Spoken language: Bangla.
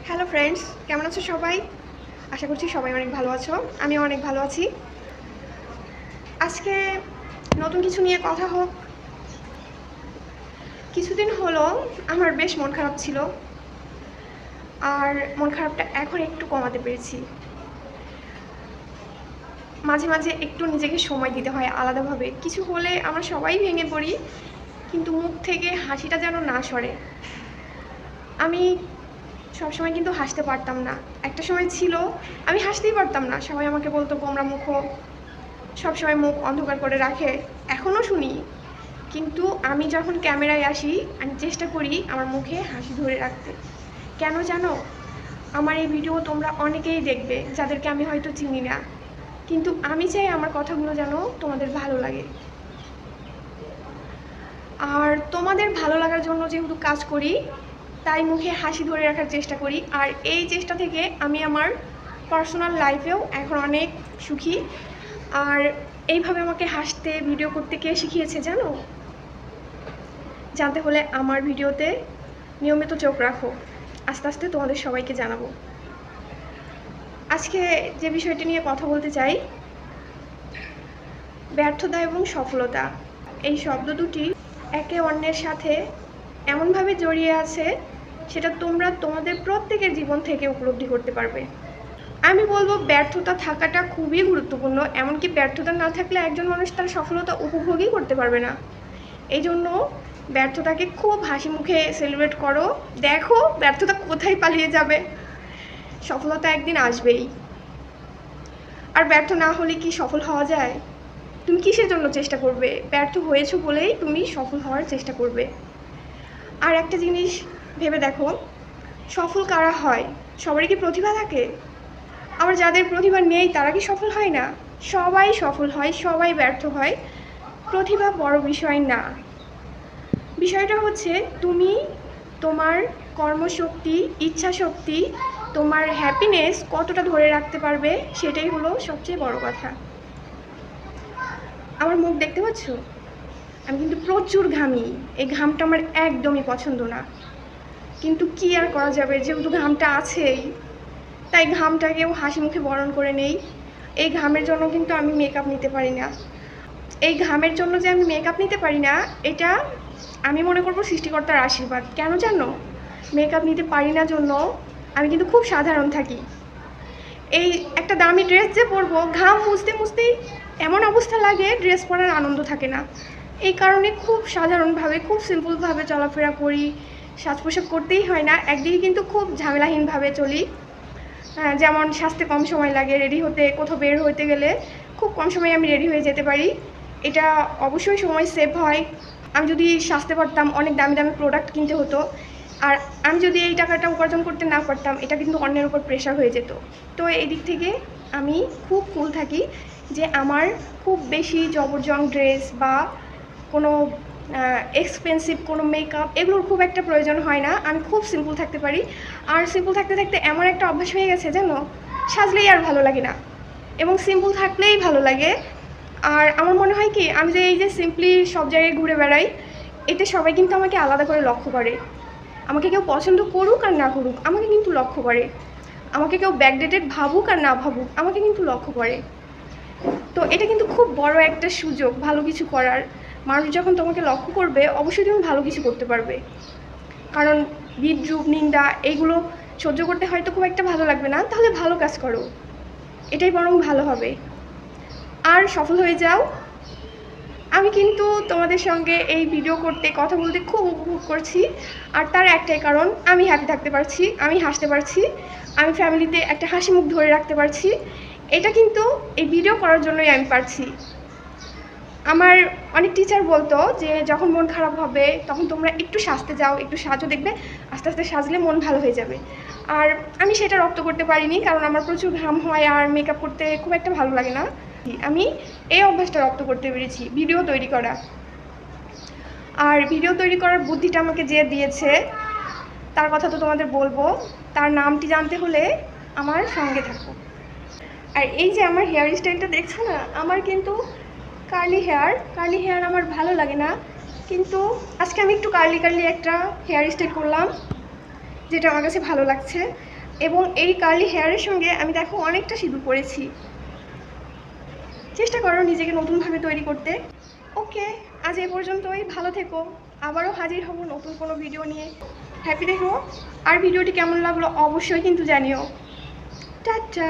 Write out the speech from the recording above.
হ্যালো ফ্রেন্ডস, কেমন আছো সবাই? আশা করছি সবাই অনেক ভালো আছো। আমিও অনেক ভালো আছি। আজকে নতুন কিছু নিয়ে কথা হোক। কিছুদিন হলো আমার বেশ মন খারাপ ছিল, আর মন খারাপটা এখন একটু কমাতে পেরেছি। মাঝে মাঝে একটু নিজেকে সময় দিতে হয় আলাদাভাবে। কিছু হলে আমরা সবাই ভেঙে পড়ি, কিন্তু মুখ থেকে হাসিটা যেন না সরে। আমি সবসময় কিন্তু হাসতে পারতাম না। একটা সময় ছিল আমি হাসতেই পারতাম না। সবাই আমাকে বলতো গোমরা মুখো, সবসময় মুখ অন্ধকার করে রাখে। এখনও শুনি, কিন্তু আমি যখন ক্যামেরায় আসি আমি চেষ্টা করি আমার মুখে হাসি ধরে রাখতে। কেন জানো? আমার এই ভিডিও তোমরা অনেকেই দেখবে যাদেরকে আমি হয়তো চিনি না, কিন্তু আমি চাই আমার কথাগুলো যেন তোমাদের ভালো লাগে। আর তোমাদের ভালো লাগার জন্য যেহেতু কাজ করি, তাই মুখে হাসি ধরে রাখার চেষ্টা করি। আর এই চেষ্টা থেকে আমি আমার পার্সোনাল লাইফেও এখন অনেক সুখী। আর এইভাবে আমাকে হাসতে ভিডিও করতে কে শিখিয়েছে জানো? জানতে হলে আমার ভিডিওতে নিয়মিত চোখ রাখো। আস্তে আস্তে তোমাদের সবাইকে জানাবো। আজকে যে বিষয়টি নিয়ে কথা বলতে চাই, ব্যর্থতা এবং সফলতা, এই শব্দ দুটি একে অন্যের সাথে এমনভাবে জড়িয়ে আছে, সেটা তোমরা তোমাদের প্রত্যেকের জীবন থেকে উপলব্ধি করতে পারবে। আমি বলবো ব্যর্থতা থাকাটা খুবই গুরুত্বপূর্ণ। এমনকি ব্যর্থতা না থাকলে একজন মানুষ তার সফলতা উপভোগই করতে পারবে না। এই জন্য ব্যর্থতাকে খুব হাসি মুখে সেলিব্রেট করো। দেখো ব্যর্থতা কোথায় পালিয়ে যাবে। সফলতা একদিন আসবেই। আর ব্যর্থ না হলে কি সফল হওয়া যায়? তুমি কিসের জন্য চেষ্টা করবে? ব্যর্থ হয়েছো বলেই তুমি সফল হওয়ার চেষ্টা করবে। আর একটা জিনিস ভেবে দেখো, সফল কারা হয়? সবারই কি প্রতিভা থাকে? আবার যাদের প্রতিভা নেই তারা কি সফল হয় না? সবাই সফল হয়, সবাই ব্যর্থ হয়। প্রতিভা বড় বিষয় না। বিষয়টা হচ্ছে তুমি তোমার কর্মশক্তি, ইচ্ছাশক্তি, তোমার হ্যাপিনেস কতটা ধরে রাখতে পারবে, সেটাই হলো সবচেয়ে বড় কথা। আমার মুখ দেখতে পাচ্ছ? আমি কিন্তু প্রচুর ঘামি। এই ঘামটা আমার একদমই পছন্দ না, কিন্তু কি আর করা যাবে, যেহেতু ঘামটা আছেই, তাই ঘামটাকেও হাসি মুখে বরণ করে নেই। এই ঘামের জন্য কিন্তু আমি মেকআপ নিতে পারি না। এই ঘামের জন্য যে আমি মেকআপ নিতে পারি না, এটা আমি মনে করবো সৃষ্টিকর্তার আশীর্বাদ। কেন জানো? মেকআপ নিতে পারি না জন্য আমি কিন্তু খুব সাধারণ থাকি। এই একটা দামি ড্রেস যে পরবো, ঘাম মুছতে মুছতেই এমন অবস্থা লাগে ড্রেস পরার আনন্দ থাকে না। এই কারণে খুব সাধারণভাবে, খুব সিম্পলভাবে চলাফেরা করি। সাজ পোশাক করতেই হয় না, একদিকে কিন্তু খুব ঝামেলাহীনভাবে চলি। যেমন সাজতে কম সময় লাগে, রেডি হতে, কোথাও বের হতে গেলে খুব কম সময়ে আমি রেডি হয়ে যেতে পারি। এটা অবশ্যই সময় সেভ হয়। আমি যদি সাজতে পারতাম অনেক দামি দামি প্রোডাক্ট কিনতে হতো, আর আমি যদি এই টাকাটা উপার্জন করতে না পারতাম, এটা কিন্তু অন্যের উপর প্রেশার হয়ে যেত। তো এই দিক থেকে আমি খুব কুল থাকি যে আমার খুব বেশি জবরজং ড্রেস বা কোনো এক্সপেন্সিভ কোনো মেকআপ এগুলোর খুব একটা প্রয়োজন হয় না। আমি খুব সিম্পল থাকতে পারি। আর সিম্পল থাকতে থাকতে এমন একটা অভ্যাস হয়ে গেছে জানো, সাজলেই আর ভালো লাগে না, এবং সিম্পল থাকলেই ভালো লাগে। আর আমার মনে হয় কি, আমি যে এই যে সিম্পলি সব জায়গায় ঘুরে বেড়াই, এতে সবাই কিন্তু আমাকে আলাদা করে লক্ষ্য করে। আমাকে কেউ পছন্দ করুক আর না করুক, আমাকে কিন্তু লক্ষ্য করে। আমাকে কেউ ব্যাকডেটেড ভাবুক আর না ভাবুক, আমাকে কিন্তু লক্ষ্য করে। তো এটা কিন্তু খুব বড় একটা সুযোগ ভালো কিছু করার। মানুষ যখন তোমাকে লক্ষ্য করবে, অবশ্যই তুমি ভালো কিছু করতে পারবে। কারণ বিদ্রূপ, নিন্দা এইগুলো সহ্য করতে হয়তো খুব একটা ভালো লাগবে না, তাহলে ভালো কাজ করো, এটাই বরং ভালো হবে। আর সফল হয়ে যাও। আমি কিন্তু তোমাদের সঙ্গে এই ভিডিও করতে, কথা বলতে খুব উপভোগ করছি। আর তার একটাই কারণ, আমি হ্যাপি থাকতে পারছি, আমি হাসতে পারছি, আমি ফ্যামিলিতে একটা হাসি মুখ ধরে রাখতে পারছি। এটা কিন্তু এই ভিডিও করার জন্যই আমি পারছি। আমার অনেক টিচার বলতো যে যখন মন খারাপ হবে তখন তোমরা একটু সাজতে যাও, একটু সাজও, দেখবে আস্তে আস্তে সাজলে মন ভালো হয়ে যাবে। আর আমি সেটা রপ্ত করতে পারিনি, কারণ আমার প্রচুর ঘাম হয় আর মেকআপ করতে খুব একটা ভালো লাগে না। আমি এই অভ্যাসটা রপ্ত করতে পেরেছি, ভিডিও তৈরি করা। আর ভিডিও তৈরি করার বুদ্ধিটা আমাকে যে দিয়েছে, তার কথা তো তোমাদের বলবো। তার নামটি জানতে হলে আমার সঙ্গে থাকো। আর এই যে আমার হেয়ার স্টাইলটা দেখছো না, আমার কিন্তু কার্লি হেয়ার আমার ভালো লাগে না, কিন্তু আজকে আমি একটু কার্লি একটা হেয়ার স্টাইল করলাম, যেটা আমার কাছে ভালো লাগছে। এবং এই কার্লি হেয়ারের সঙ্গে আমি দেখো অনেকটা সিঁদুর পরেছি। চেষ্টা করো নিজেকে নতুনভাবে তৈরি করতে। ওকে, আজ এই পর্যন্তই। ভালো থেকো, আবারও হাজির হব নতুন কোনো ভিডিও নিয়ে। হ্যাপি থেকো। আর ভিডিওটি কেমন লাগলো অবশ্যই কিন্তু জানিও। টাটা।